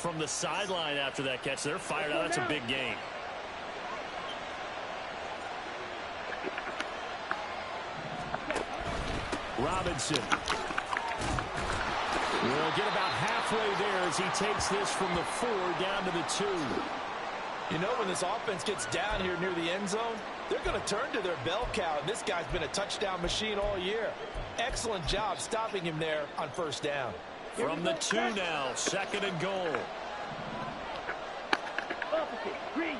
from the sideline after that catch. They're fired out. That's a big gain. Robinson will get about halfway there as he takes this from the 4 down to the 2. You know, when this offense gets down here near the end zone, they're going to turn to their bell cow. And this guy's been a touchdown machine all year. Excellent job stopping him there on first down. From the 2 now, 2nd and goal. Ready?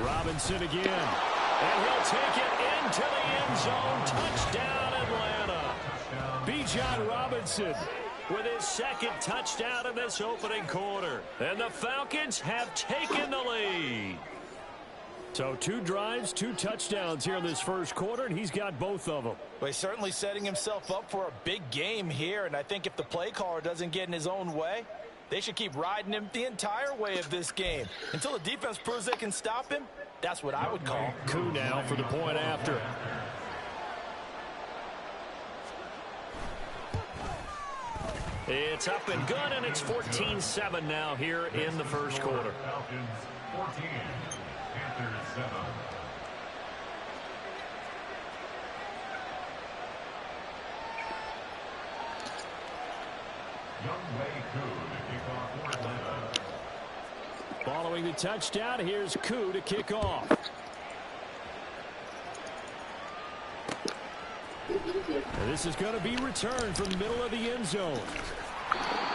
Robinson again. And he'll take it into the end zone. Touchdown, Atlanta. Bijan Robinson with his 2nd touchdown in this opening quarter. And the Falcons have taken the lead. So 2 drives, 2 touchdowns here in this first quarter, and he's got both of them. Well, he's certainly setting himself up for a big game here, and I think if the play caller doesn't get in his own way, they should keep riding him the entire way of this game. Until the defense proves they can stop him, that's what I would call. Koo now for the point after. It's up and good, and it's 14-7 now here in the first quarter. Falcons 14, Panthers 7. Younghoe Koo to kick off for Atlanta. Following the touchdown, here's Koo to kick off. And this is going to be returned from the middle of the end zone.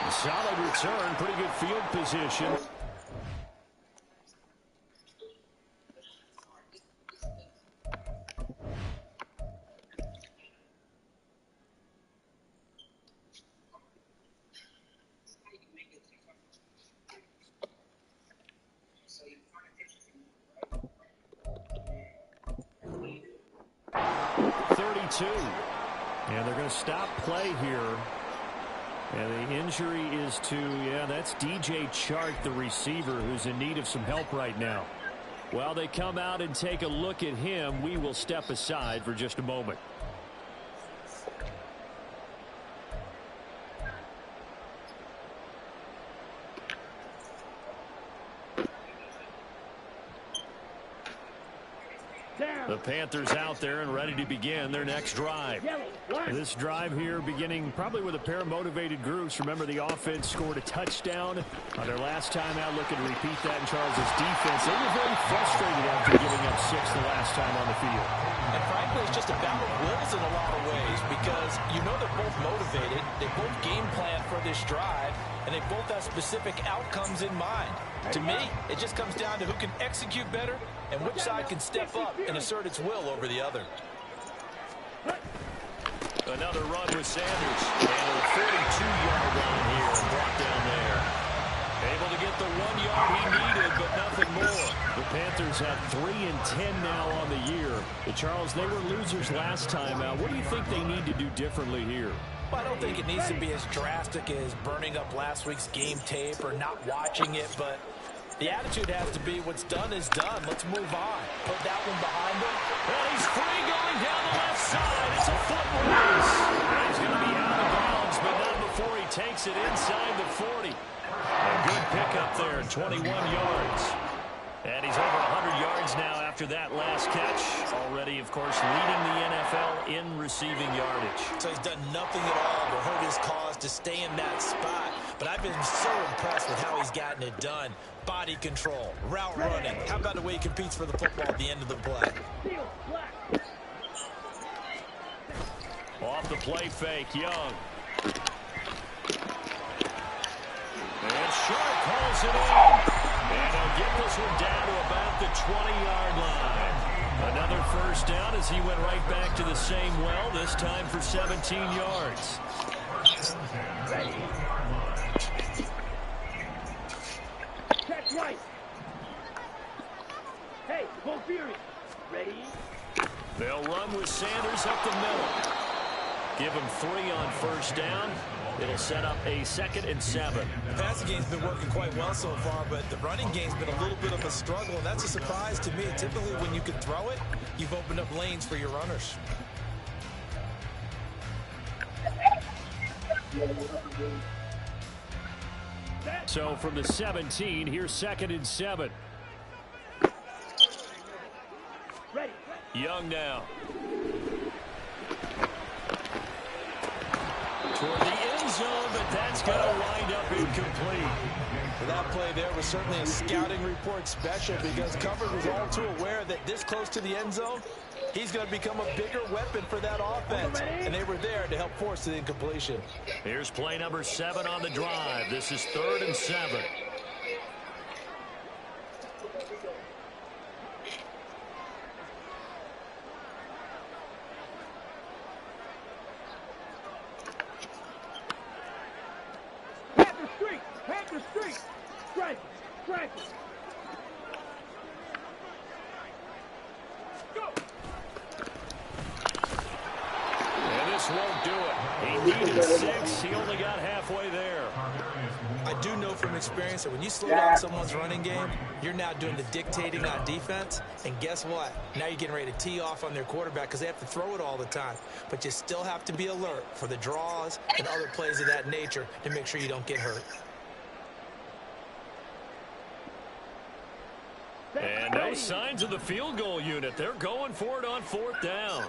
Solid return, pretty good field position. And they're going to stop play here. And the injury is to, that's DJ Chark, the receiver, who's in need of some help right now. While they come out and take a look at him, we will step aside for just a moment. The Panthers out there and ready to begin their next drive. This drive here beginning probably with a pair of motivated groups. Remember, the offense scored a touchdown on their last time out. Looking to repeat that in Charles' defense. They were very frustrated after giving up 6 the last time on the field. And frankly, it's just a battle of wills in a lot of ways because you know they're both motivated. They both game plan for this drive, and they both have specific outcomes in mind. To me, it just comes down to who can execute better and which side can step up and assert its will over the other. Another run with Sanders. And a 42-yard line here and brought down there. Able to get the 1 yard he needed, but nothing more. The Panthers have 3-10 now on the year. Charles, they were losers last time out. What do you think they need to do differently here? Well, I don't think it needs to be as drastic as burning up last week's game tape or not watching it, but the attitude has to be what's done is done. Let's move on. Put that one behind him. And he's free going down the left side. It's a foot race. And he's going to be out of bounds, but not before he takes it inside the 40. A good pickup there, 21 yards. And he's over 100 yards now after that last catch. Already, of course, leading the NFL in receiving yardage. So he's done nothing at all to hurt his cause to stay in that spot. But I've been so impressed with how he's gotten it done. Body control, route running. How about the way he competes for the football at the end of the play? Off the play fake, Young. And Sharp pulls it in. And he'll get this one down to about the 20-yard line. Another first down as he went right back to the same well, this time for 17 yards. Check right. Hey, go Fury. Ready? They'll run with Sanders up the middle. Give him 3 on first down. It'll set up a 2nd and 7. The passing game's been working quite well so far, but the running game's been a little bit of a struggle, and that's a surprise to me. Typically, when you can throw it, you've opened up lanes for your runners. So from the 17, here's 2nd and 7. Ready. Young now. Toward the end zone, but that's going to wind up incomplete. That play there was certainly a scouting report special because Cover was all too aware that this close to the end zone, he's going to become a bigger weapon for that offense. And they were there to help force the incompletion. Here's play number 7 on the drive. This is 3rd and 7. Strike! Strike! Go! And this won't do it. He needed 6. He only got halfway there. I do know from experience that when you slow down someone's running game, you're now doing the dictating on defense. And guess what? Now you're getting ready to tee off on their quarterback because they have to throw it all the time. But you still have to be alert for the draws and other plays of that nature to make sure you don't get hurt. And no signs of the field goal unit. They're going for it on 4th down.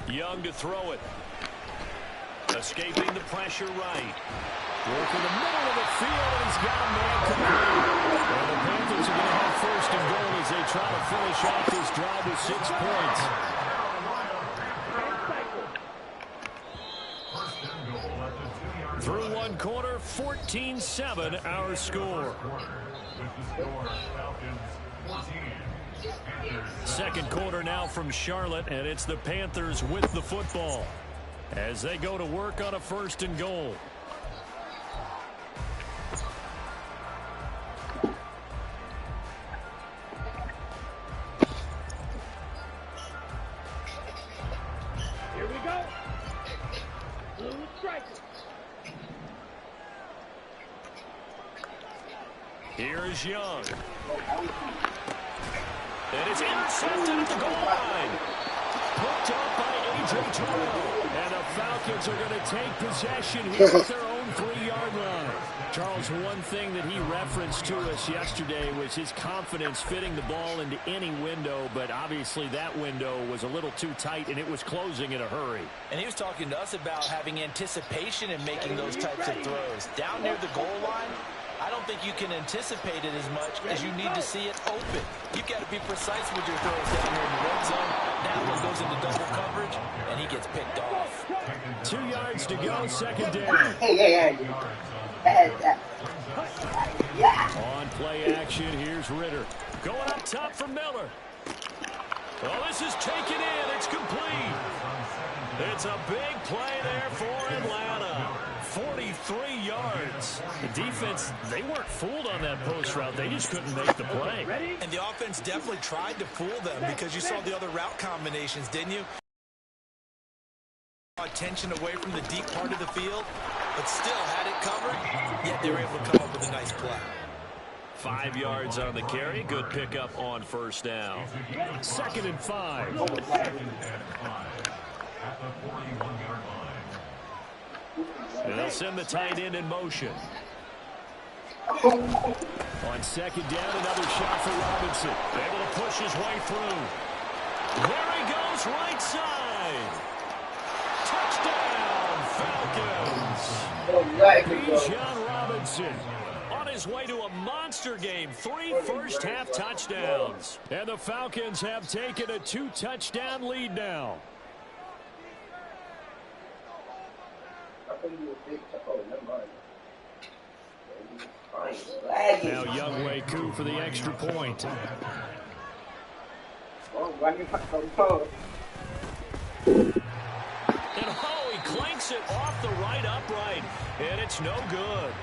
Young to throw it. Escaping the pressure right. Working the middle of the field, and he's got a man complete. And the Panthers are going to have 1st and goal as they try to finish off this drive with 6 points. Through one quarter, 14-7 our score. Second quarter now from Charlotte, and it's the Panthers with the football as they go to work on a 1st and goal. Here we go. Blue strike. Here's Young. And it's intercepted at the goal line. Picked up by A.J. Terrell. And the Falcons are going to take possession here at their own 3-yard line. Charles, one thing that he referenced to us yesterday was his confidence fitting the ball into any window, but obviously that window was a little too tight, and it was closing in a hurry. And he was talking to us about having anticipation in making those types of throws. Down near the goal line, I don't think you can anticipate it as much as you need to see it open. You've got to be precise with your throws down here in the red zone. That one goes into double coverage, and he gets picked off. 2 yards to go, 2nd down. On play action, here's Ritter. Going up top for Miller. Oh, this is taken in. It's complete. It's a big play there for Atlanta. 43 yards. The defense, they weren't fooled on that post route. They just couldn't make the play. And the offense definitely tried to fool them because you saw the other route combinations, didn't you? Attention away from the deep part of the field, but still had it covered, yet they were able to come up with a nice play. 5 yards on the carry. Good pickup on 1st down. 2nd and 5. At the 41-yard line. And they'll send the tight end in motion. On 2nd down, another shot for Robinson. Able to push his way through. There he goes, right side. Touchdown, Falcons. Bijan Robinson on his way to a monster game. 3 first-half touchdowns. And the Falcons have taken a 2-touchdown lead now. Now Younghoe Koo for the extra point. And oh, he clanks it off the right upright, and it's no good.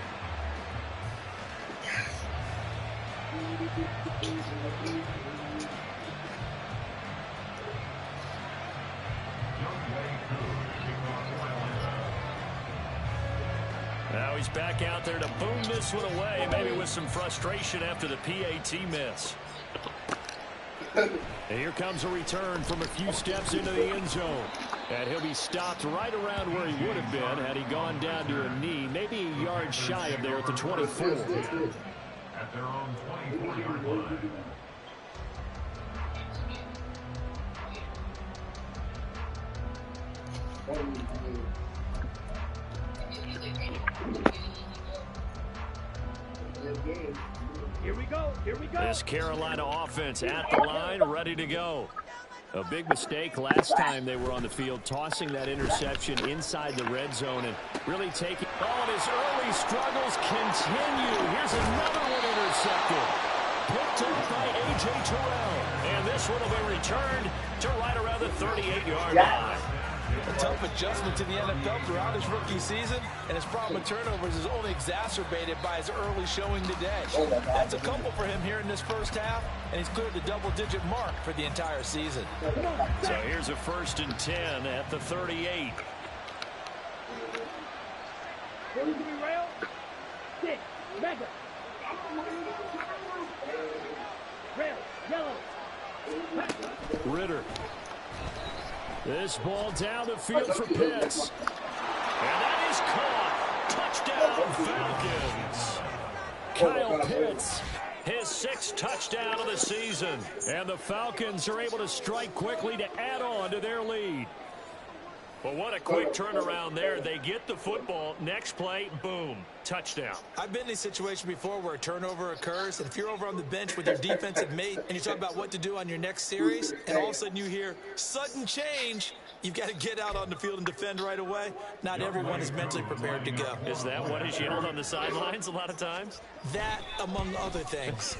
Now he's back out there to boom this one away, maybe with some frustration after the PAT miss. And here comes a return from a few steps into the end zone. And he'll be stopped right around where he would have been had he gone down to a knee, maybe a yard yards shy of there at the 24. At their own 24-yard line. Here we go. Here we go. This Carolina offense at the line, ready to go. A big mistake last time they were on the field, tossing that interception inside the red zone and really taking... Oh, and his early struggles continue. Here's another one intercepted. Picked up by A.J. Terrell. And this one will be returned to right around the 38-yard line. A tough adjustment to the NFL throughout his rookie season, and his problem with turnovers is only exacerbated by his early showing today. That's a couple for him here in this first half, and he's cleared the double-digit mark for the entire season. So here's a 1st and 10 at the 38. Ready to be railed? Stick. Mega. Rail. Yellow. Ritter. This ball down the field for Pitts. And that is caught. Touchdown, Falcons. Kyle Pitts, his 6th touchdown of the season. And the Falcons are able to strike quickly to add on to their lead. Well, what a quick turnaround there. They get the football. Next play, boom, touchdown. I've been in a situation before where a turnover occurs, and if you're over on the bench with your defensive mate and you talk about what to do on your next series, and all of a sudden you hear sudden change, you've got to get out on the field and defend right away. Not everyone is mentally prepared to go. Is that what is yelled on the sidelines a lot of times? That, among other things.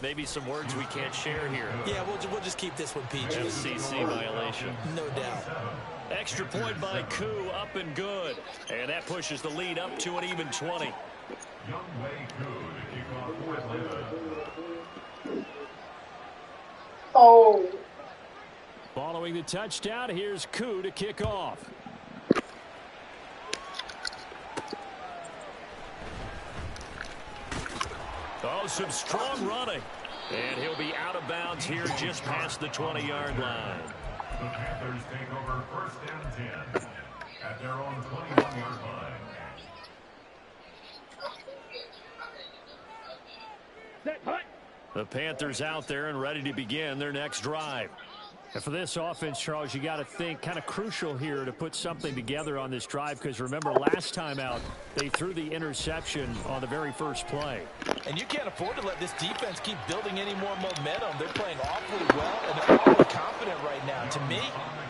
Maybe some words we can't share here. Yeah, we'll just keep this one PG. FCC violation. No doubt. Extra point by Koo, up and good. And that pushes the lead up to an even 20. Young Wei Koo to kick off for Atlanta. Oh. Following the touchdown, here's Koo to kick off. Oh, some strong running. And he'll be out of bounds here just past the 20-yard line. The Panthers take over 1st and 10 at their own 21-yard line. Set. Hut. The Panthers out there and ready to begin their next drive. And for this offense, Charles, you got to think kind of crucial here to put something together on this drive, because remember last time out they threw the interception on the very first play. And you can't afford to let this defense keep building any more momentum. They're playing awfully well, and they're awfully confident right now. To me,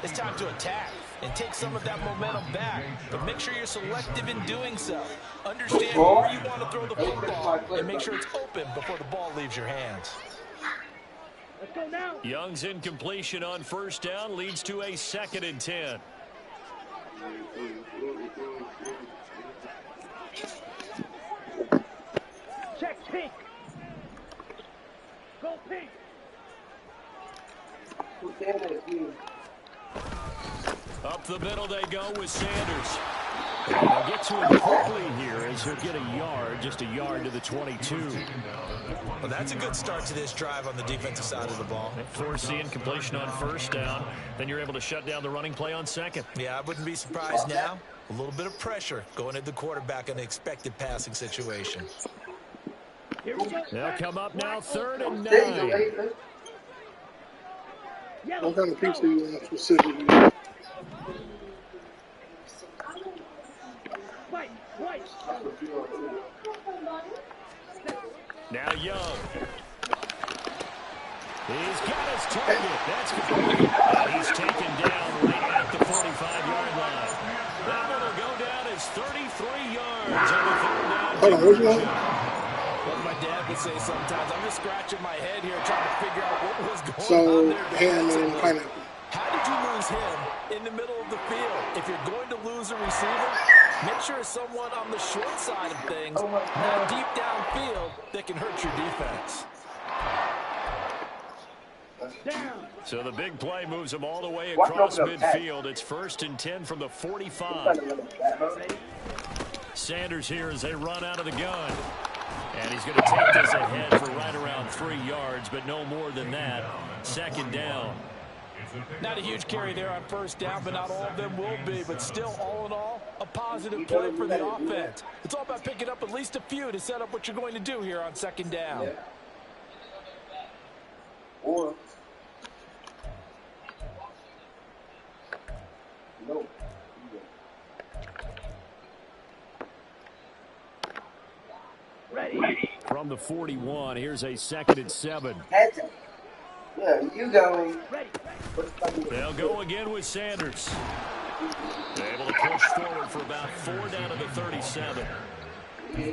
it's time to attack and take some of that momentum back. But make sure you're selective in doing so. Understand where you want to throw the football and make sure it's open before the ball leaves your hands. Let's go now. Young's incompletion on 1st down leads to a 2nd and 10. Check pink. Go pink. Up the middle they go with Sanders. They'll get to him quickly here as he'll get a yard, just a yard to the 22. Well, that's a good start to this drive on the defensive side of the ball. Force the incompletion on 1st down. Then you're able to shut down the running play on 2nd. Yeah, I wouldn't be surprised now. A little bit of pressure going at the quarterback in an expected passing situation. Here we go. They'll come up now 3rd and 9. Yellow. What kind of pizza you want specifically? White. White. Now Young. He's got his target. That's complete. And he's taken down right at the 45-yard line. That one will go down as 33 yards on the 3rd down. Hold on, what's wrong? What my dad would say sometimes, I'm just scratching my head here trying to figure out what was going on So, there. ham and pineapple. How did you lose him in the middle of the field? If you're going to lose a receiver, make sure it's someone on the short side of things, not deep downfield, that can hurt your defense. Down. So the big play moves him all the way across midfield. It's 1st and 10 from the 45. Sanders here as they run out of the gun. And he's going to take this ahead for right around 3 yards, but no more than that. 2nd down. Not a huge carry there on 1st down, but not all of them will be. But still, all in all, a positive play for the offense. It's all about picking up at least a few to set up what you're going to do here on second down. Yeah. Or no. Ready. From the 41, here's a 2nd and 7. Yeah, you going. Ready. They'll go again with Sanders. Able to push forward for about 4 down to the 37.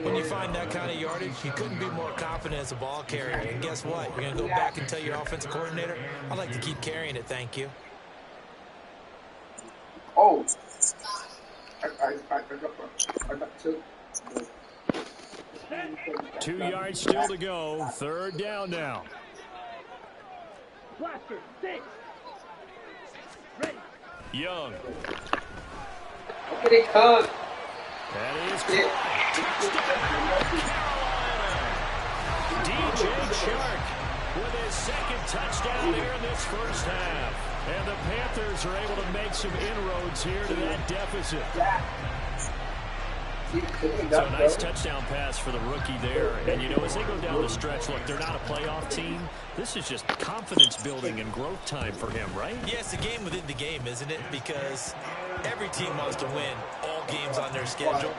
When you find that kind of yardage, you couldn't be more confident as a ball carrier. And guess what? You're going to go back and tell your offensive coordinator, I'd like to keep carrying it, thank you. Oh. I got 2. 2 yards still to go. 3rd down now. Blaster. 6. Ready. Young. Look at it come. That is caught. Touchdown, Carolina. DJ Chark with his 2nd touchdown here in this first half. And the Panthers are able to make some inroads here to that deficit. So a nice touchdown pass for the rookie there. And, you know, as they go down the stretch, look, they're not a playoff team. This is just confidence building and growth time for him, right? Yeah, it's a game within the game, isn't it? Because every team wants to win all games on their schedule.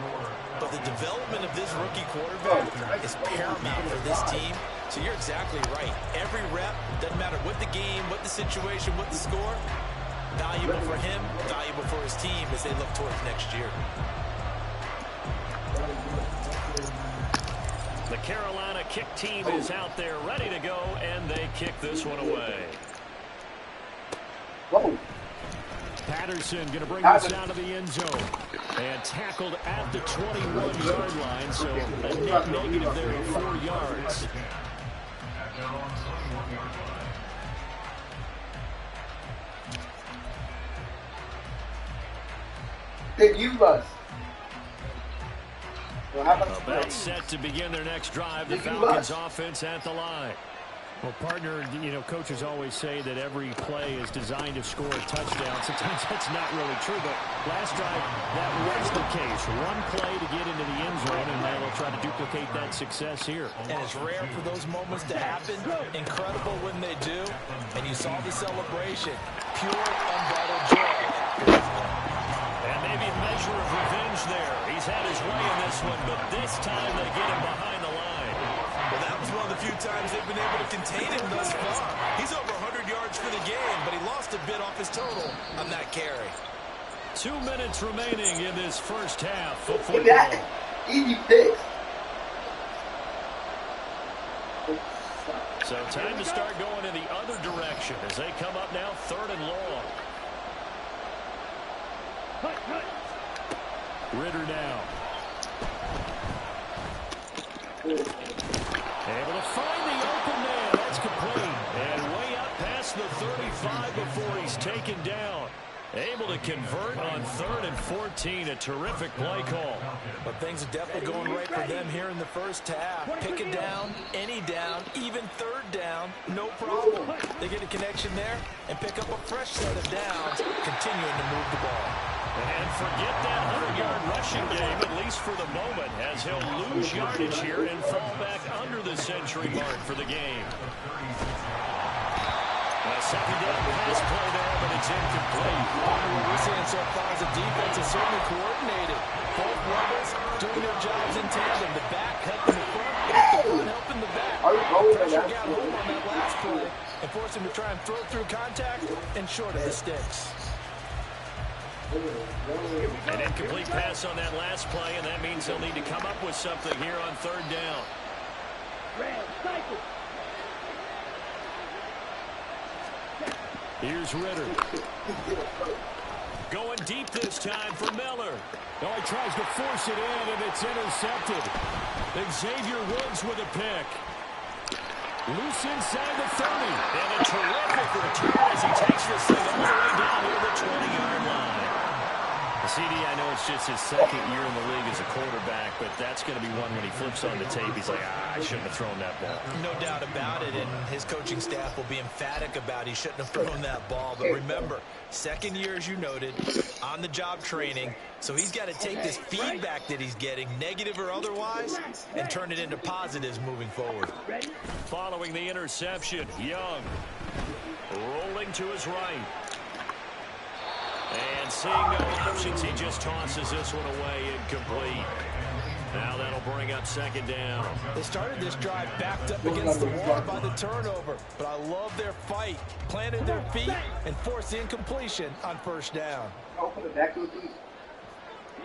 But the development of this rookie quarterback is paramount for this team. So you're exactly right. Every rep, doesn't matter what the game, what the situation, what the score, valuable for him, valuable for his team as they look towards next year. The Carolina kick team is out there ready to go, and they kick this one away. Whoa. Patterson going to bring this out of the end zone. And tackled at the 21-yard line, so a net negative there of 4 yards. At their own 21-yard line. Then you must. Well, how about About set to begin their next drive. The Falcons offense at the line. Well, partner, you know, coaches always say that every play is designed to score a touchdown. Sometimes that's not really true, but last drive, that was the case. One play to get into the end zone, and now they'll try to duplicate that success here. And it's rare for those moments to happen. Incredible when they do. And you saw the celebration. Pure, unbridled joy. And maybe a measure of revenge there. He's had his way in this one, but this time they get him behind the line. Well, that was one of the few times they've been able to contain him thus far. He's over 100 yards for the game, but he lost a bit off his total on that carry. 2 minutes remaining in this first half of Look at football. that. Easy picks. So time to start going in the other direction as they come up now 3rd and long. Ritter now. Able to find the open man. That's complete. And way up past the 35 before he's taken down. Able to convert on 3rd and 14. A terrific play call. But things are definitely going right for them here in the first half. Pick it down, any down, even 3rd down, no problem. They get a connection there and pick up a fresh set of downs, continuing to move the ball. And forget that 100-yard rushing game, at least for the moment, as he'll lose yardage here and fall back under the century mark for the game. A 2nd down pass play there, but it's incomplete. What we're seeing so far is the defense is certainly coordinated. Both levels doing their jobs in tandem. The back helping the front, and the front helping the back. Pressure got home on that last play and forced him to try and throw through contact and short of the sticks. An incomplete pass on that last play, and that means they'll need to come up with something here on 3rd down. Here's Ritter. Going deep this time for Miller. Oh, he tries to force it in, and it's intercepted. Xavier Woods with a pick. Loose inside the 30. And a terrific return as he takes this thing all the way down to the 20-yard line. CD, I know it's just his second year in the league as a quarterback, but that's going to be one when he flips on the tape. He's like, I shouldn't have thrown that ball. No doubt about it, and his coaching staff will be emphatic about he shouldn't have thrown that ball. But remember, second year, as you noted, on-the-job training, so he's got to take this feedback that he's getting, negative or otherwise, and turn it into positives moving forward. Following the interception, Young rolling to his right. And seeing no options, he just tosses this one away, incomplete. Now that'll bring up second down. They started this drive backed up against the wall by the turnover, but I love their fight. Planted their feet and forced the incompletion on first down.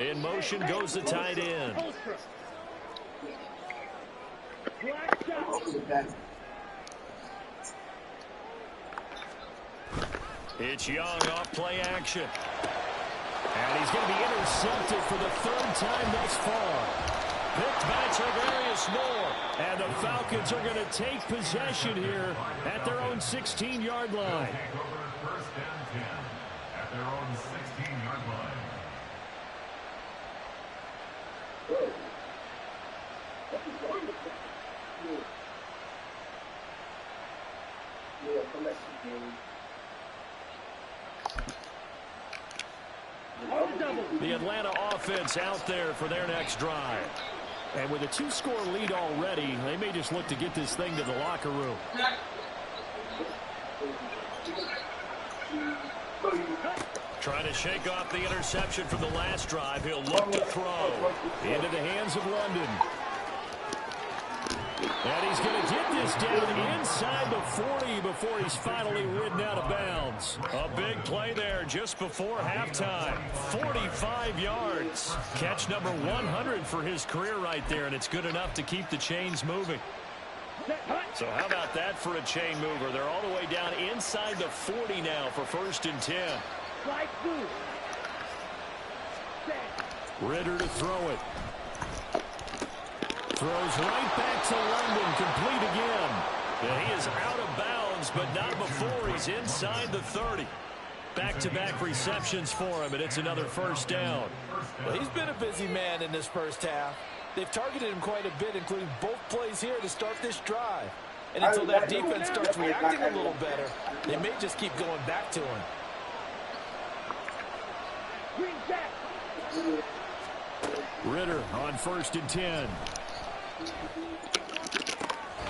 In motion goes the tight end. It's Young off play action. And he's going to be intercepted for the third time thus far. Picked by Tarvarius Moore. And the Falcons are going to take possession here at their own 16-yard line. First and 10 at their own 16-yard line. The Atlanta offense out there for their next drive. And with a 2-score lead already, they may just look to get this thing to the locker room. Trying to shake off the interception from the last drive. He'll look to throw into the hands of London. And he's going to get this down inside the 40 before he's finally ridden out of bounds. A big play there just before halftime. 45 yards. Catch number 100 for his career right there, and it's good enough to keep the chains moving. So how about that for a chain mover? They're all the way down inside the 40 now for first and 10. Ritter to throw it. Throws right back to London, complete again. And he is out of bounds, but not before he's inside the 30. Back-to-back receptions for him, and it's another first down. Well, he's been a busy man in this first half. They've targeted him quite a bit, including both plays here to start this drive. And until that defense starts reacting a little better, they may just keep going back to him. Ritter on first and 10.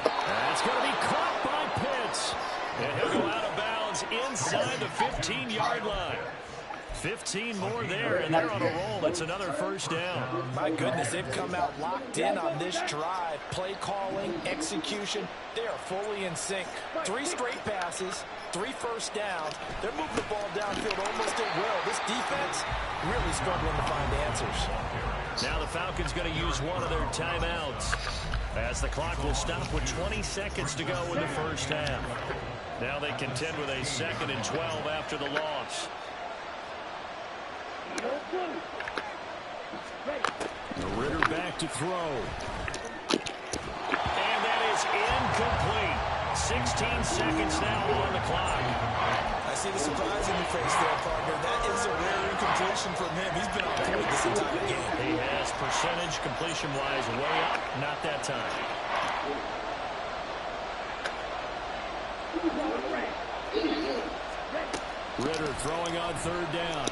That's going to be caught by Pitts. And he'll go out of bounds inside the 15-yard line. 15 more there, and they're on a roll. It's another first down. My goodness, they've come out locked in on this drive. Play calling, execution, they are fully in sync. 3 straight passes, 3 first downs. They're moving the ball downfield almost at will. This defense really struggling to find answers. Now the Falcons going to use one of their timeouts as the clock will stop with 20 seconds to go in the first half. Now they contend with a 2nd and 12 after the loss. Ritter back to throw. And that is incomplete. 16 seconds now on the clock. I see the surprise in your face there, partner. That is a rare incompletion from him. He's been on point this entire game. He has percentage completion-wise way up. Not that time. Ritter throwing on third down.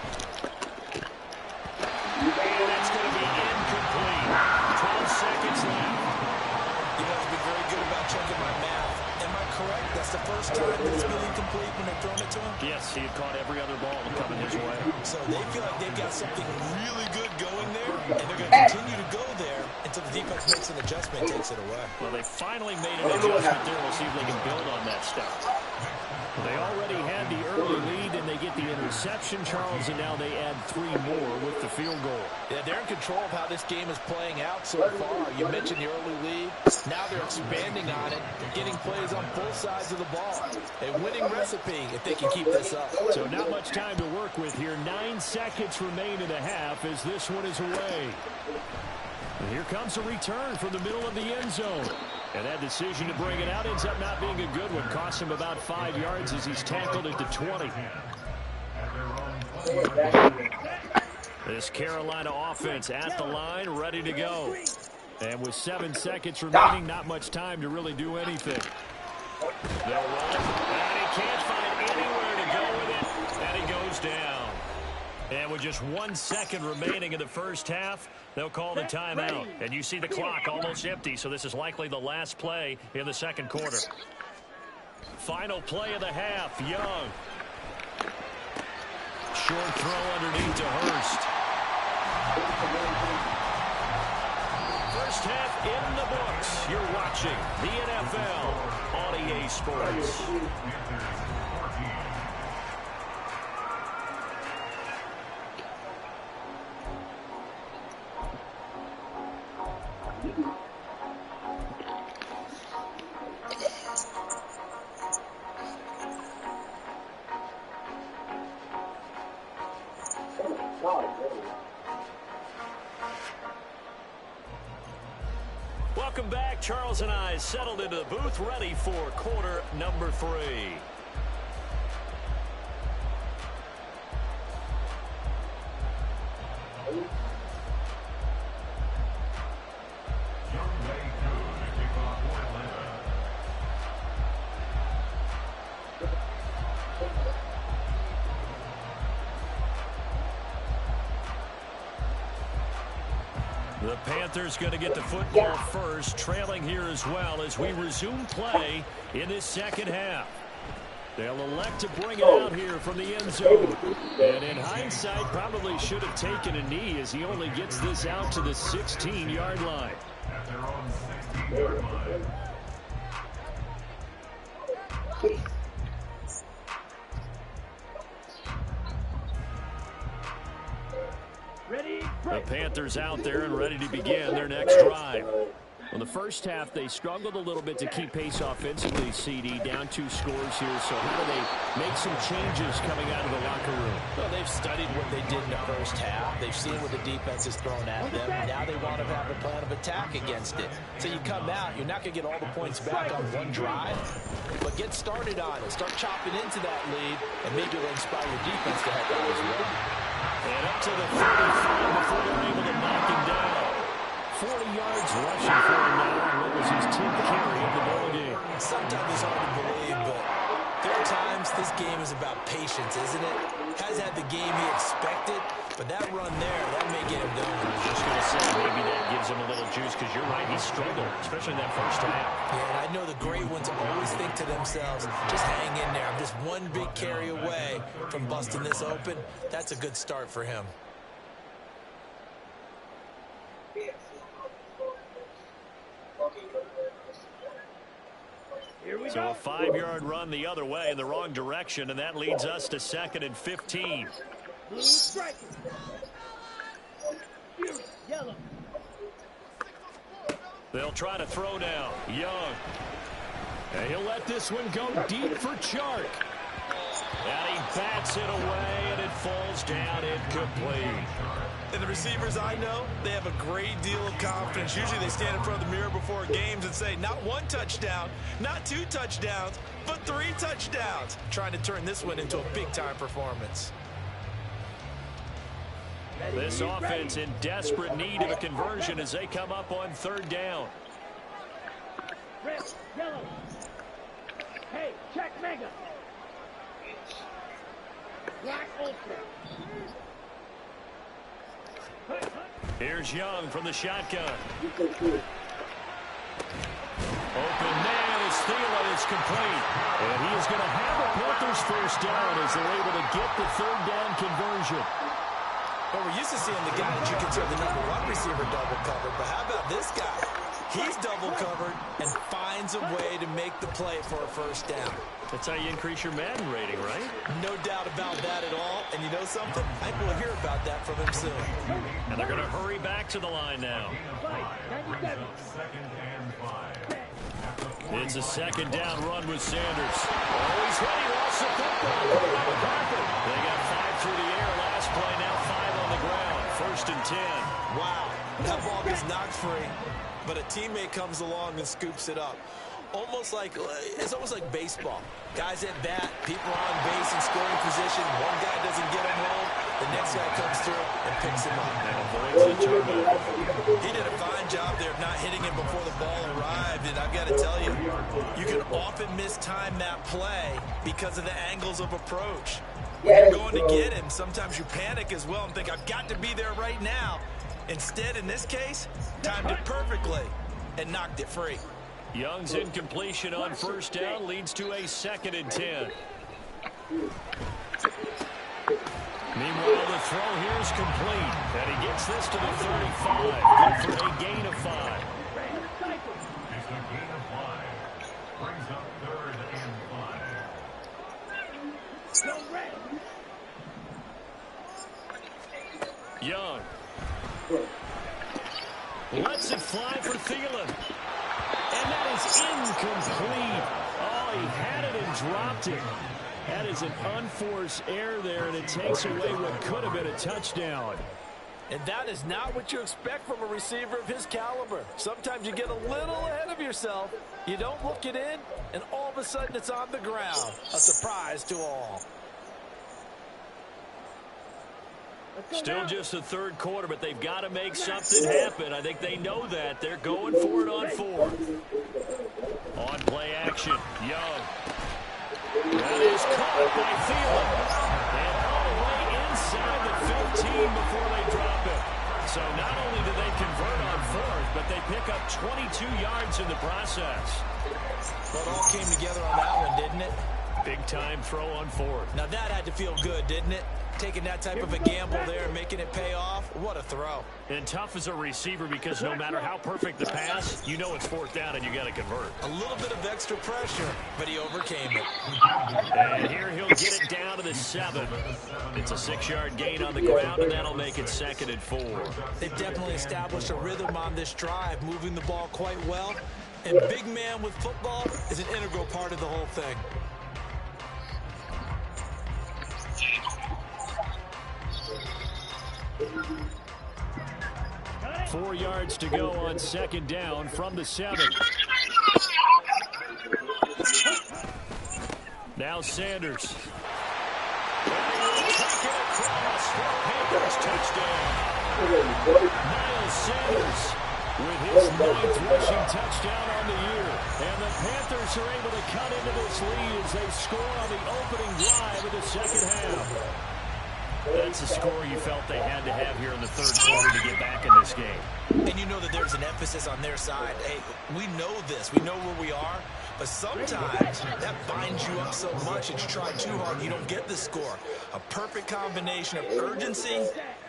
And that's going to be incomplete. 12 seconds left. You know, he's been very good about checking my math. Am I correct? That's the first time that it's been incomplete when they've thrown it to him? Yes, he had caught every other ball coming his way. So they feel like they've got something really good going there, and they're going to continue to go there until the defense makes an adjustment and takes it away. Well, they finally made an adjustment there. We'll see if they can build on that stuff. They already had the early lead, and they get the interception, Charles, and now they add 3 more with the field goal. Yeah, they're in control of how this game is playing out so far. You mentioned the early lead. Now they're expanding on it, getting plays on both sides of the ball. A winning recipe if they can keep this up. So not much time to work with here. 9 seconds remain in a half as this one is away. And here comes a return from the middle of the end zone. And that decision to bring it out ends up not being a good one. Costs him about 5 yards as he's tackled at the 20. This Carolina offense at the line, ready to go. And with 7 seconds remaining, not much time to really do anything. They'll run, and he can't find anywhere to go with it, and he goes down. And with just 1 second remaining in the first half, they'll call the timeout. And you see the clock almost empty, so this is likely the last play in the second quarter. Final play of the half, Young. Short throw underneath to Hurst. First half in the books. You're watching the NFL on EA Sports. Welcome back. Charles and I settled into the booth, ready for quarter number 3. The Panthers going to get the football first, trailing here as well as we resume play in this second half. They'll elect to bring it out here from the end zone. And in hindsight, probably should have taken a knee as he only gets this out to the 16-yard line. At their own 16-yard line. The Panthers out there and ready to begin their next drive. In the first half, they struggled a little bit to keep pace offensively, CD, down 2 scores here. So how do they make some changes coming out of the locker room? Well, they've studied what they did in the first half. They've seen what the defense has thrown at them. Now they want to have a plan of attack against it. So you come out, you're not going to get all the points back on one drive, but get started on it. Start chopping into that lead, and maybe it'll inspire your defense to help out as well. And up to the 35 before they're able to knock him down. 40 yards rushing for him now. What was his 10th carry of the ball game? Sometimes it's hard to believe, but there are times this game is about patience, isn't it? Hasn't had the game he expected, but that run there, that may get him going. I was just going to say, maybe that gives him a little juice, because you're right, he struggled, especially in that first half. Yeah, and I know the great ones always think to themselves, just hang in there. I'm just one big carry away from busting this open. That's a good start for him. So a 5-yard run the other way in the wrong direction, and that leads us to 2nd and 15. Blue striker. Yellow. They'll try to throw now. Young. And he'll let this one go deep for Chark. And he bats it away, and it falls down incomplete. And the receivers I know, they have a great deal of confidence. Usually they stand in front of the mirror before games and say, not 1 touchdown, not 2 touchdowns, but 3 touchdowns. Trying to turn this one into a big-time performance. This offense in desperate need of a conversion as they come up on 3rd down. Red, yellow. Hey, check mega. Black ultra. Here's Young from the shotgun. Open man is Thielen. It's complete. And he is going to have the Panthers first down as they're able to get the 3rd down conversion. Well, we're used to seeing the guy that you consider the #1 receiver double covered, but how about this guy? He's double covered and finds a way to make the play for a first down. That's how you increase your Madden rating, right? No doubt about that at all. And you know something? I think we'll hear about that from him soon. And they're going to hurry back to the line now. It's a 2nd down run with Sanders. Oh, he's ready. Lost the football. They got 5 through the air last play. Now 5 on the ground. 1st and 10. Wow. That ball gets knocked free, but a teammate comes along and scoops it up. It's almost like baseball. Guys at bat, people are on base in scoring position. One guy doesn't get him home. the next guy comes through and picks him up. And avoids the turnover. He did a fine job there of not hitting him before the ball arrived, and I've got to tell you, you can often mistime that play because of the angles of approach. When you're going to get him, sometimes you panic as well and think, I've got to be there right now. Instead, in this case, timed it perfectly and knocked it free. Young's incompletion on first down leads to a 2nd and 10. Meanwhile, the throw here is complete, and he gets this to the 35. Good for a gain of 5. It's a gain of 5. Brings up 3rd and 5. Young lets it fly for Thielen. And that is incomplete. Oh, he had it and dropped it. That is an unforced error there, and it takes away what could have been a touchdown. And that is not what you expect from a receiver of his caliber. Sometimes you get a little ahead of yourself. You don't look it in, and all of a sudden it's on the ground. A surprise to all. Still just the 3rd quarter, but they've got to make something happen. I think they know that. They're going for it on 4th. On play action, Young. That is caught by Thielen. And all the way inside the 15 before they drop it. So not only do they convert on 4th, but they pick up 22 yards in the process. Well, it all came together on that one, didn't it? Big time throw on 4th. Now that had to feel good, didn't it? Taking that type of a gamble there and making it pay off. What a throw. And tough as a receiver because no matter how perfect the pass, you know it's 4th down and you got to convert. A little bit of extra pressure, but he overcame it. And here he'll get it down to the 7. It's a 6-yard gain on the ground, and that'll make it 2nd and 4. They've definitely established a rhythm on this drive, moving the ball quite well. And big man with football is an integral part of the whole thing. 4 yards to go on 2nd down from the 7. Now Sanders. Panthers touchdown. Miles Sanders with his 9th rushing touchdown on the year. And the Panthers are able to cut into this lead as they score on the opening drive of the 2nd half. That's a score you felt they had to have here in the 3rd quarter to get back in this game. And you know that there's an emphasis on their side. Hey, we know this. We know where we are. But sometimes that binds you up so much that you try too hard, you don't get the score. A perfect combination of urgency,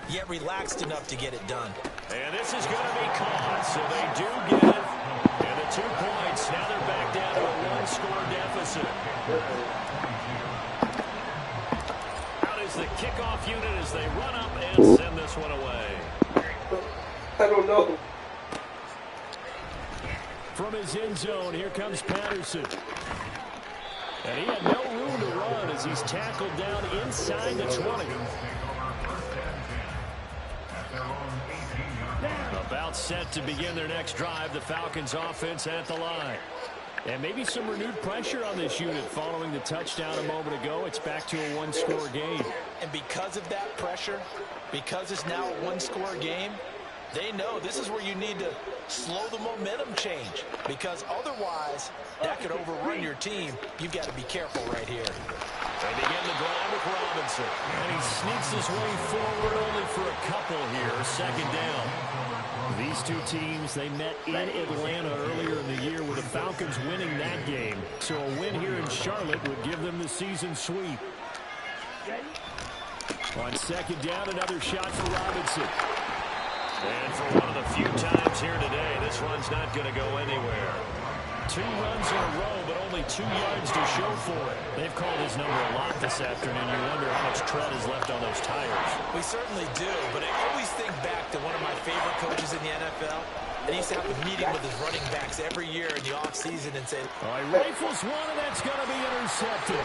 yet relaxed enough to get it done. And this is going to be caught, so they do get it. And the 2 points, now they're back down to a 1-score deficit. The kickoff unit as they run up and send this one away. I don't know. From his end zone, here comes Patterson. And he had no room to run as he's tackled down inside the 20. About set to begin their next drive, the Falcons offense at the line. And maybe some renewed pressure on this unit following the touchdown a moment ago. It's back to a 1-score game. And because of that pressure, because it's now a 1-score game, they know this is where you need to slow the momentum change. Because otherwise, that could overrun your team. You've got to be careful right here. They begin the drive with Robinson. And he sneaks his way forward only for a couple here. 2nd down. These 2 teams, they met in Atlanta earlier in the year with the Falcons winning that game. So a win here in Charlotte would give them the season sweep. On 2nd down, another shot for Robinson. And for one of the few times here today, this run's not going to go anywhere. 2 runs in a row, but only 2 yards to show for it. They've called his number a lot this afternoon. You wonder how much tread is left on those tires. We certainly do, but I always think back to one of my favorite coaches in the NFL. And he used to have a meeting with his running backs every year in the offseason and say, He rifles one, and that's going to be intercepted.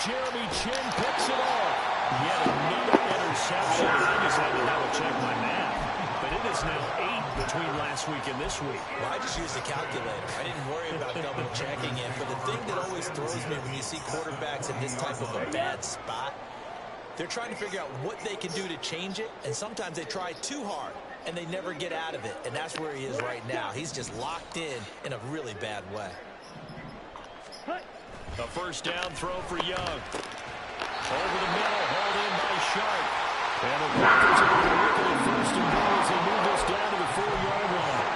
Jeremy Chin picks it off. Yet another interception. I just had to double-check my math. But it is now 8 between last week and this week. Well, I just used a calculator. I didn't worry about double-checking it. But the thing that always throws me when you see quarterbacks in this type of a bad spot, They're trying to figure out what they can do to change it, and sometimes they try too hard, and they never get out of it, and that's where he is right now. He's just locked in a really bad way. A first down throw for Young. Over the middle, hauled in by Sharp. And the Panthers are going to look at it first and goal as they move this down to the 4-yard line.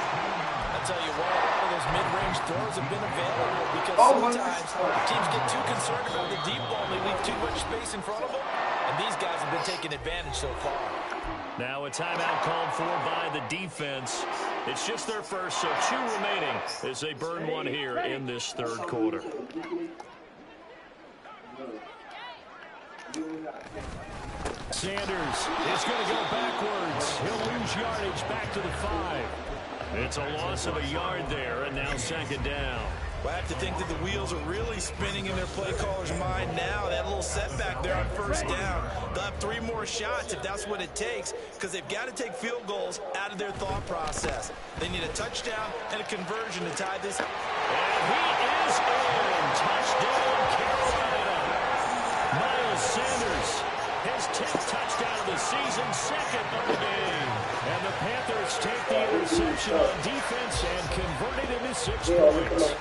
I'll tell you what, a lot of those mid-range throws have been available because sometimes teams get too concerned about the deep ball. They leave too much space in front of them, and these guys have been taking advantage so far. Now a timeout called for by the defense. It's just their first, so 2 remaining as they burn one here in this third quarter. Sanders is going to go backwards. He'll lose yardage back to the 5. It's a loss of a yard there, and now second down. Well, I have to think that the wheels are really spinning in their play caller's mind now. That little setback there on first down. They'll have 3 more shots if that's what it takes, because they've got to take field goals out of their thought process. They need a touchdown and a conversion to tie this. And he is in. Touchdown, Carolina. Miles Sanders, his 10th touchdown of the season, 2nd of the game. And the Panthers take the interception on defense and convert it into 6 points.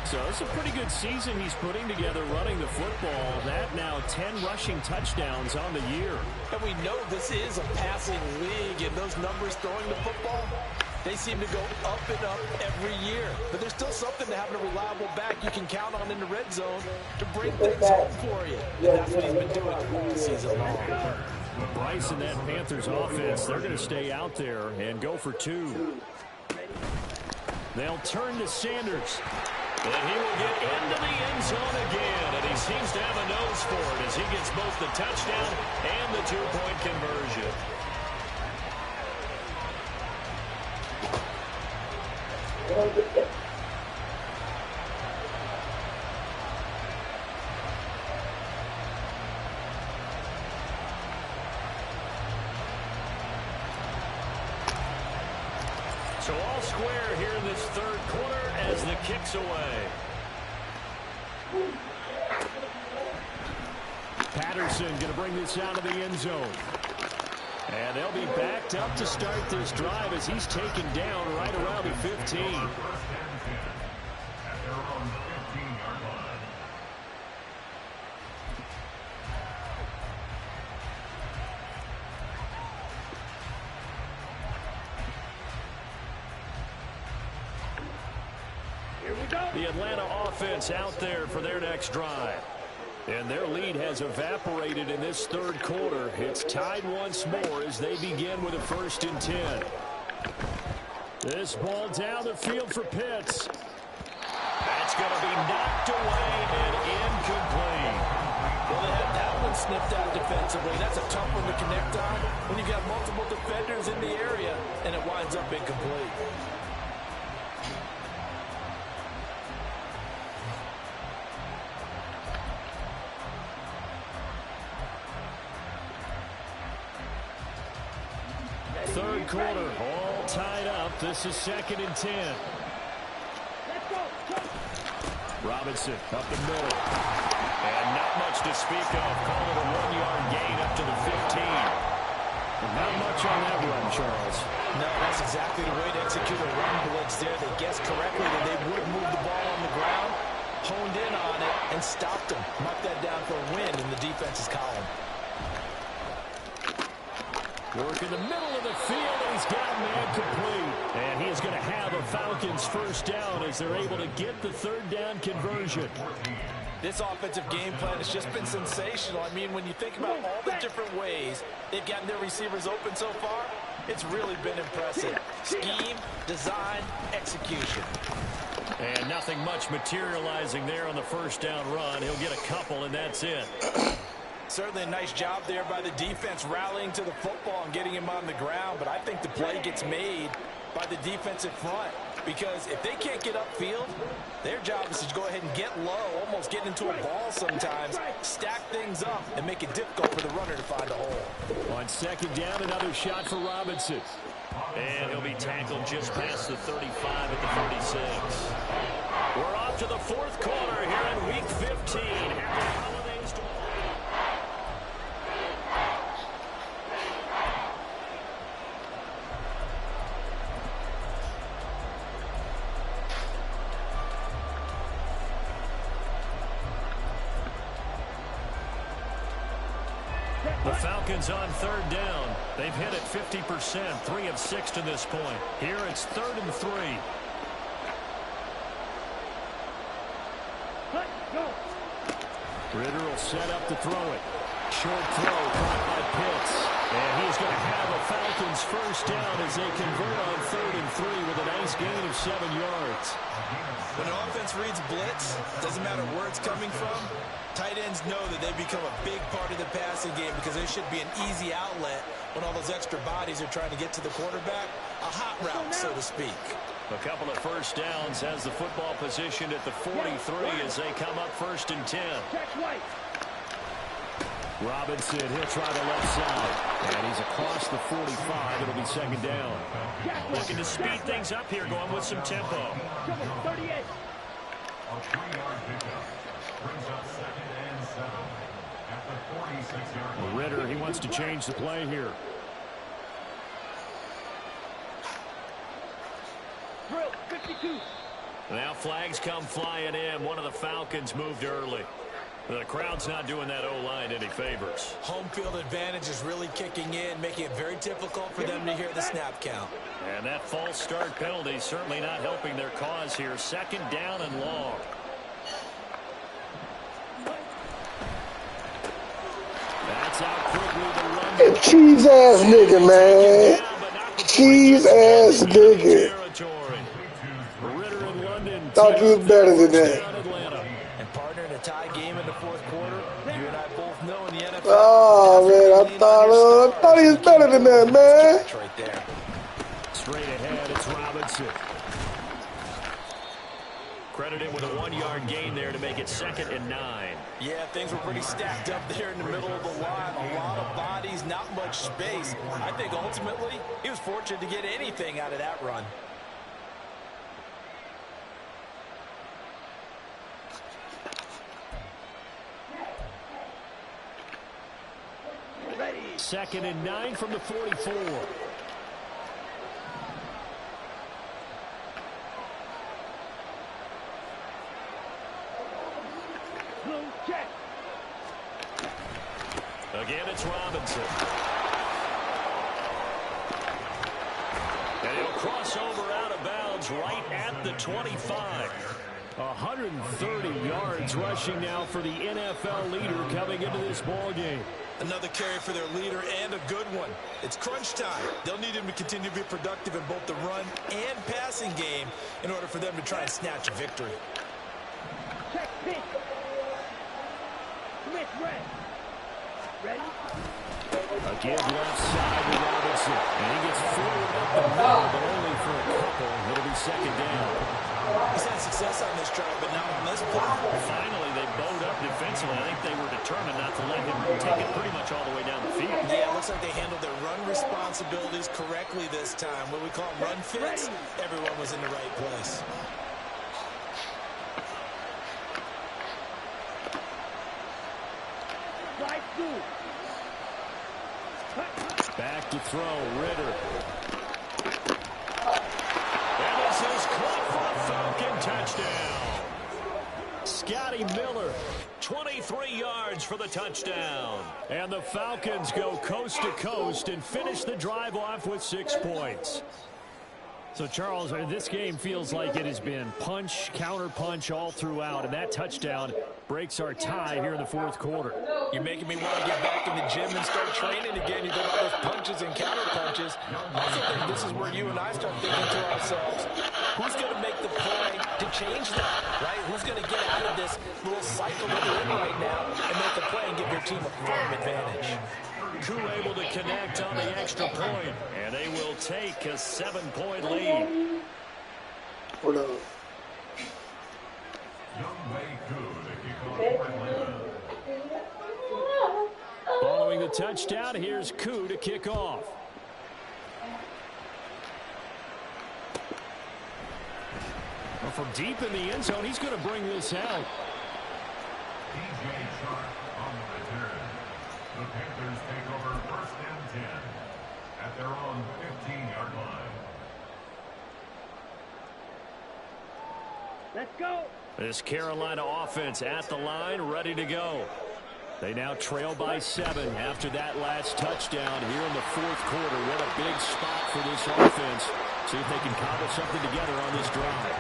So it's a pretty good season he's putting together running the football. That now 10 rushing touchdowns on the year. And we know this is a passing league, and those numbers throwing the football, they seem to go up and up every year. But there's still something to having a reliable back you can count on in the red zone to bring things home for you. And that's what he's been doing all season long. Bryce and that Panthers offense, they're going to stay out there and go for 2. They'll turn to Sanders. And he will get into the end zone again. And he seems to have a nose for it as he gets both the touchdown and the 2-point conversion. So all square here in this third quarter as the kick's away. Patterson going to bring this out of the end zone. And they'll be backed up to start this drive as he's taken down right around the 15. The Atlanta offense out there for their next drive. And their lead has evaporated in this third quarter. It's tied once more as they begin with a 1st and 10. This ball down the field for Pitts. That's going to be knocked away and incomplete. Well, they had that one snipped out defensively. That's a tough one to connect on when you've got multiple defenders in the area, and it winds up incomplete. Third quarter, all tied up. This is 2nd and 10. Robinson up the middle. And not much to speak of. Call it a 1-yard gain up to the 15. Not much on that run, Charles. No, that's exactly the way to execute a run blitz there. They guessed correctly that they would move the ball on the ground, honed in on it, and stopped them. Mark that down for a win in the defense's column. Work in the middle of the field, and he's got a man complete. And he is going to have a Falcons first down as they're able to get the 3rd down conversion. This offensive game plan has just been sensational. I mean, when you think about all the different ways they've gotten their receivers open so far, it's really been impressive. Scheme, design, execution. And nothing much materializing there on the first down run. He'll get a couple, and that's it. Certainly a nice job there by the defense rallying to the football and getting him on the ground, but I think the play gets made by the defensive front because if they can't get upfield, their job is to go ahead and get low, almost get into a ball sometimes, stack things up, and make it difficult for the runner to find a hole. On 2nd down, another shot for Robinson. And he'll be tackled just past the 35 at the 36. We're off to the 4th quarter here in Week 15. The Falcons on third down. They've hit it 50%, 3 of 6 to this point. Here it's 3rd and 3. Ritter will set up to throw it. Short throw caught by Pitts. And he's going to have a Falcons first down as they convert on 3rd and 3 with a nice gain of 7 yards. When an offense reads blitz, doesn't matter where it's coming from, tight ends know that they become a big part of the passing game because there should be an easy outlet when all those extra bodies are trying to get to the quarterback. A hot route, so to speak. A couple of first downs has the football positioned at the 43 as they come up 1st and 10. Robinson, he'll try the left side. And he's across the 45. It'll be 2nd down. Looking to speed things up here, going with some tempo. 38. A 3-yard pickup brings up 2nd and 7 at the 46-yard line. Ritter, he wants to change the play here. Drill, 52. Now flags come flying in. One of the Falcons moved early. The crowd's not doing that O-line any favors. Home field advantage is really kicking in, making it very difficult for them to hear the snap count. And that false start penalty certainly not helping their cause here. 2nd down and long. That's out quickly. The run. Cheese ass nigga, man. Cheese ass nigga. Ritter and London. Thought you was better than that. And partner, in a tie game in the 4th quarter, you and I both know in the NFL. Oh man, I thought he was better than that, man. Right there. Straight ahead, it's Robinson. Credited with a 1-yard gain there to make it 2nd and 9. Yeah, things were pretty stacked up there in the middle of the line. A lot of bodies, not much space. I think ultimately he was fortunate to get anything out of that run. Ready. 2nd and 9 from the 44. Blue check. Again, it's Robinson. And he'll cross over out of bounds right at the 25. 130 yards rushing now for the NFL leader coming into this ball game. Another carry for their leader and a good one. It's crunch time. They'll need him to continue to be productive in both the run and passing game in order for them to try and snatch a victory. Check pitch. Smith red. Ready. Again, left side to Robinson. And he gets forward up the middle, but only for a couple. It'll be 2nd down. He's had success on this drive, but not on this play. Finally, they bowed up defensively. I think they were determined not to let him take it pretty much all the way down the field. Yeah, it looks like they handled their run responsibilities correctly this time. What we call run fits, everyone was in the right place. Slide through. Back to throw, Ritter. And this is caught for a Falcon touchdown. Scotty Miller, 23 yards for the touchdown. And the Falcons go coast to coast and finish the drive off with 6 points. So, Charles, this game feels like it has been punch, counter-punch all throughout, and that touchdown breaks our tie here in the 4th quarter. You're making me want to get back in the gym and start training again. You think about those punches and counter-punches. I also think this is where you and I start thinking to ourselves, who's going to make the play to change that, right? Who's going to get out of this little cycle that they're in right now and make the play and give their team a firm advantage? Koo able to connect on the extra point, and they will take a 7-point lead. Hold on. Younghoe Koo to kick off for Atlanta. Following the touchdown, here's Koo to kick off. Well, from deep in the end zone, he's going to bring this out. DJ Chark on the return. The Panthers take over 1st and 10 at their own 15-yard line. Let's go. This Carolina offense at the line, ready to go. They now trail by 7 after that last touchdown here in the fourth quarter. What a big spot for this offense. See if they can cobble something together on this drive.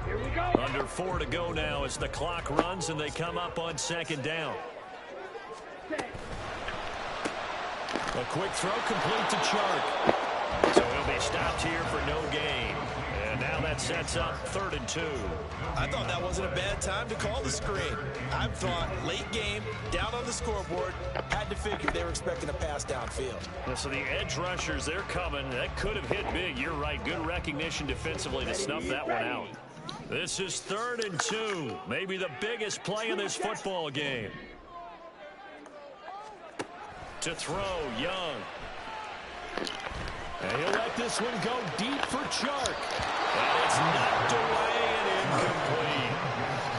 Here we go. Under 4 to go now as the clock runs and they come up on second down. A quick throw complete to Chark. So he'll be stopped here for no gain. And now that sets up 3rd and 2. I thought that wasn't a bad time to call the screen. I thought late game, down on the scoreboard, had to figure they were expecting a pass downfield. So the edge rushers, they're coming. That could have hit big. You're right. Good recognition defensively to snuff that one out. This is 3rd and 2. Maybe the biggest play in this football game. To throw, Young. And he'll let this one go deep for Chark. And it's knocked away and incomplete.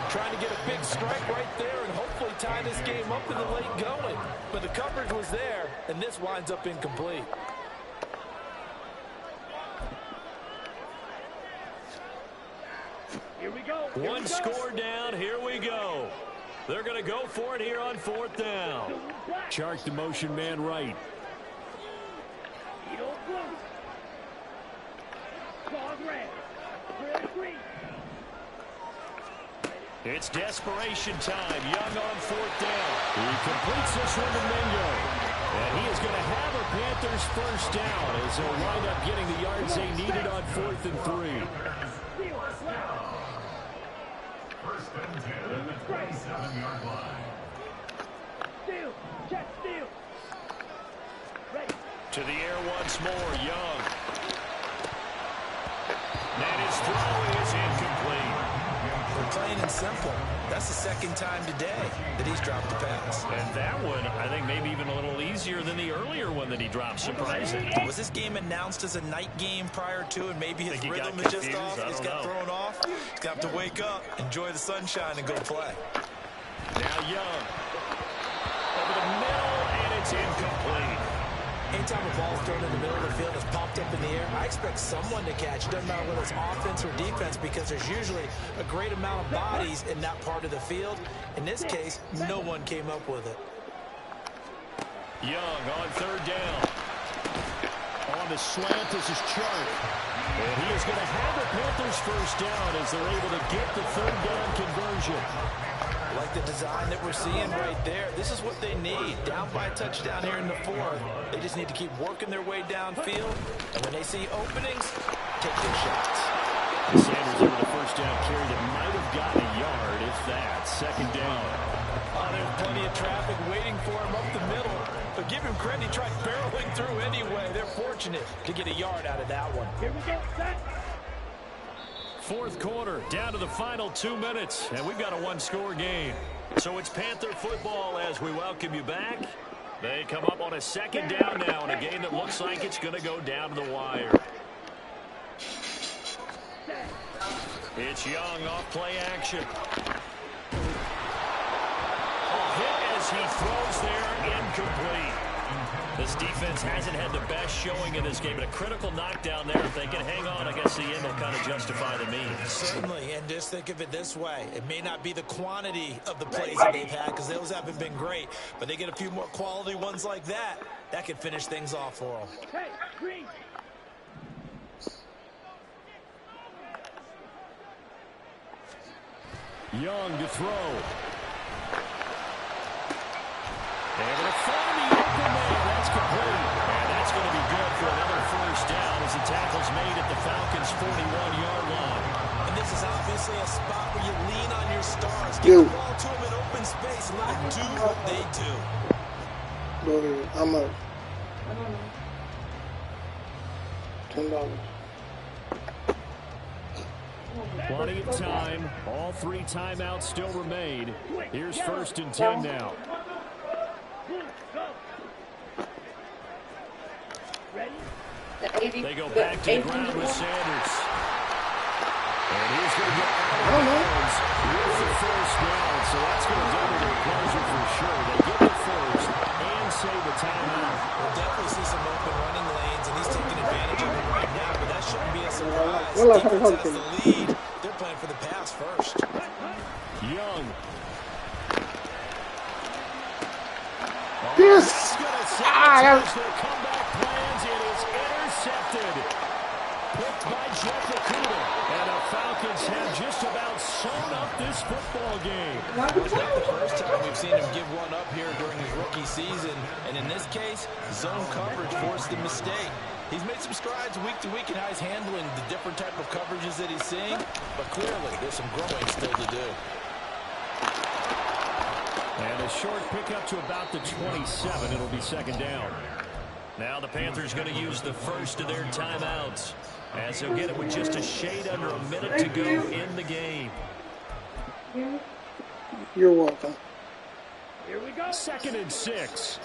Trying to get a big strike right there and hopefully tie this game up in the late going. But the coverage was there, and this winds up incomplete. Here we go. One score down. Here we go. They're going to go for it here on 4th down. Chark the motion man right. It's desperation time. Young on 4th down. He completes this one to Mingo. And he is going to have a Panthers first down as they'll wind up getting the yards they needed on 4th and 3. First and 10 at the 27-yard line. Steal. Check steal. Ready. To the air once more. Young. And his throw is incomplete. Plain and simple. That's the second time today that he's dropped a pass. And that one, I think, maybe even a little easier than the earlier one that he dropped. Surprising. Was this game announced as a night game prior to, and maybe his Think he rhythm got is just confused? off? He's got thrown off. He's got to wake up, enjoy the sunshine, and go play. Now Young. Over the middle, and it's incomplete. Anytime a ball's thrown in the middle of the field that's popped up in the air, I expect someone to catch. Doesn't matter whether it's offense or defense, because there's usually a great amount of bodies in that part of the field. In this case, no one came up with it. Young on 3rd down. On the slant, this is Chark. And he is going to have the Panthers first down as they're able to get the 3rd down conversion. Like the design that we're seeing right there, this is what they need. Down by a touchdown here in the 4th. They just need to keep working their way downfield. And when they see openings, take their shots. Sanders over the first down carry that might have gotten a yard, if that. 2nd down. Oh, there's plenty of traffic waiting for him up the middle. But give him credit, he tried barreling through anyway. They're fortunate to get a yard out of that one. Here we go. Set. 4th quarter, down to the final 2 minutes, and we've got a one-score game. So it's Panther football as we welcome you back. They come up on a 2nd down now in a game that looks like it's going to go down to the wire. It's Young off play action. A hit as he throws there, incomplete. This defense hasn't had the best showing in this game, but a critical knockdown there. If they can hang on, I guess the end will kind of justify the means. Certainly, and just think of it this way. It may not be the quantity of the plays that they've had, because those haven't been great, but they get a few more quality ones like that. That could finish things off for them. Hey, green. Young to throw. Able to find the open man. That's complete. And that's going to be good for another first down as the tackle's made at the Falcons' 41-yard line. And this is obviously a spot where you lean on your stars. Get the ball to them in open space and let them do what they do. I'm up. $10. Plenty of time. All 3 timeouts still remain. Here's 1st and 10 now. They go back to the ground with Sanders. And he's going to get out of bounds with the first down. So that's going to double their pleasure for sure. They get the first and save the timeout. We'll definitely see some open running lanes, and these defense has the lead, they're playing for the pass first. Young. Yes. Their comeback plans. It is intercepted. Picked by Jeff Okudah. And the Falcons have just about sewn up this football game. It's not the first time we've seen him give one up here during his rookie season. And in this case, zone coverage forced the mistake. He's made some strides week to week in how he's handling the different type of coverages that he's seeing. But clearly, there's some growing still to do. And a short pickup to about the 27. It'll be second down. Now the Panthers going to use the first of their timeouts, as they'll get it with just a shade under a minute to go in the game. You're welcome. Here we go. 2nd and 6.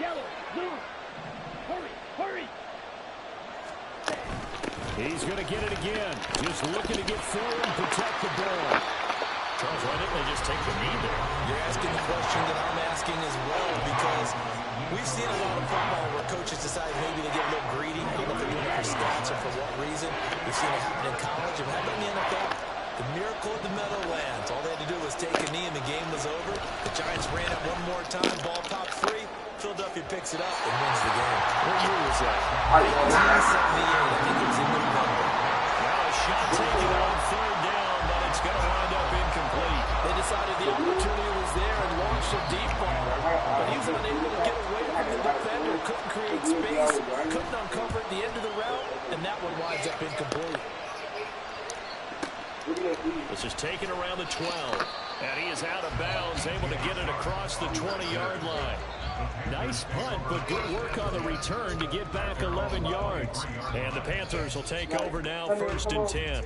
Yellow, blue. Hurry, hurry. He's going to get it again. Just looking to get forward and protect the ball. Charles, why didn't they just take the knee there? You're asking the question that I'm asking as well, because we've seen a lot of football where coaches decide maybe they get a little greedy. I don't know if they're doing it for stats or for what reason. We've seen it happen in college. It happened in the NFL. The miracle of the Meadowlands. All they had to do was take a knee and the game was over. The Giants ran it one more time. Ball popped free. Philadelphia picks it up and wins the game. What year was that? 1978. I think it was in November. Now a shot taken on 3rd down, but it's going to wind up incomplete. They decided the opportunity was there and launched a deep ball, but he was unable to get away from the defender, couldn't create space, couldn't uncover at the end of the route, and that one winds up incomplete. This is taken around the 12, and he is out of bounds, able to get it across the 20-yard line. Nice punt, but good work on the return to get back 11 yards. And the Panthers will take over now, 1st and 10.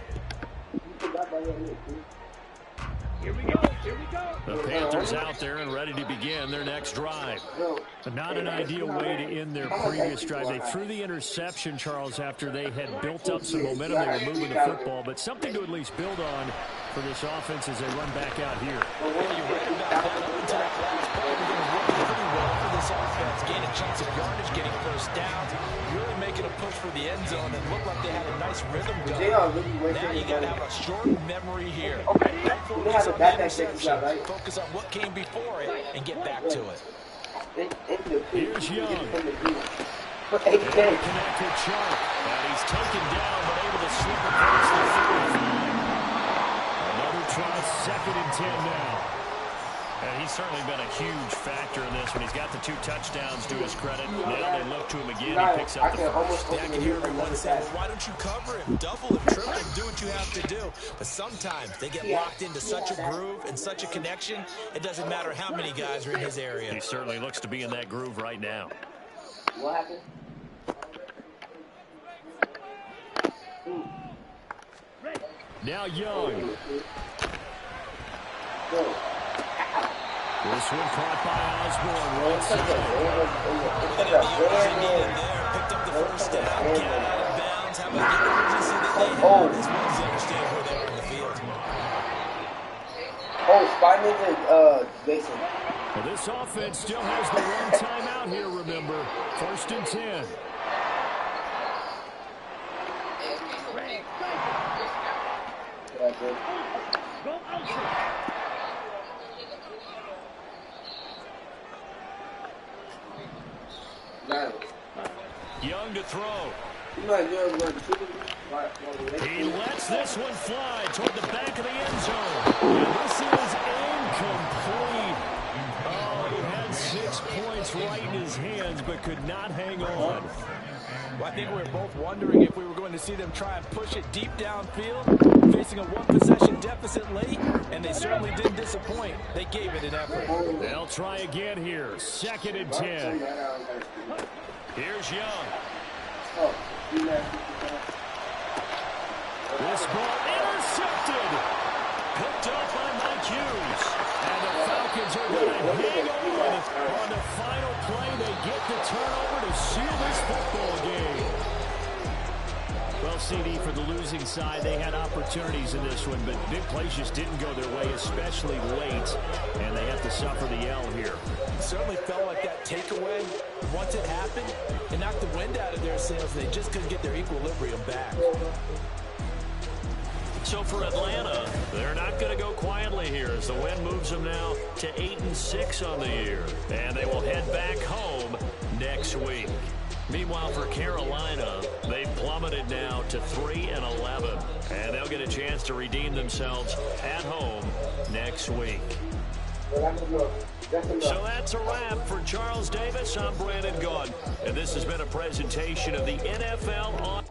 Here we go. Here we go. The Panthers out there and ready to begin their next drive. But not an ideal way to end their previous drive. They threw the interception, Charles, after they had built up some momentum. They were moving the football, but something to at least build on for this offense as they run back out here. Well, you're right about that. Up until that last play, we're going to work pretty well for this offense, gaining chance of yardage, getting first downs, really making a push for the end zone, and looked like they had a nice rhythm going. Now you got to have a short memory here. Focus on the interception, focus on what came before it, and get back to it. Here's Young. They connect with Sharp, and he's taken down, but able to slip across the 35. Another try, 2nd and 10 now. And he's certainly been a huge factor in this one. He's got the 2 touchdowns to his credit. Now they look to him again. He picks up the first. Yeah, I can hear everyone say, well, why don't you cover him? Double him, triple him, do what you have to do. But sometimes they get locked into such a groove and such a connection, it doesn't matter how many guys are in his area. He certainly looks to be in that groove right now. What happened? Now Young. This one caught by Osborne. Right Picked up the first down, get out of bounds. How about the urgency that they have as well as understand where they are in the field. Spiderman and Jason. Well, this offense still has the one timeout here, remember. 1st and 10. Go outside. Young to throw. He lets this one fly toward the back of the end zone. And this is incomplete. Oh, he had 6 points right in his hands, but could not hang on. Well, I think we were both wondering if we were going to see them try and push it deep downfield, facing a 1-possession deficit late, and they certainly didn't disappoint. They gave it an effort. They'll try again here. 2nd and 10. Here's Young. This ball intercepted. Picked up by Mike Hughes. And the Falcons are going to hang on the final play. They get the turnover to seal this football game. Well, CD, for the losing side, they had opportunities in this one, but big plays just didn't go their way, especially late, and they have to suffer the L here. It certainly felt like that takeaway, once it happened, it knocked the wind out of their sails, and they just couldn't get their equilibrium back. So for Atlanta, they're not going to go quietly here as the win moves them now to 8-6 on the year. And they will head back home next week. Meanwhile, for Carolina, they've plummeted now to 3-11. And they'll get a chance to redeem themselves at home next week. So that's a wrap for Charles Davis. I'm Brandon Gaudin. And this has been a presentation of the NFL on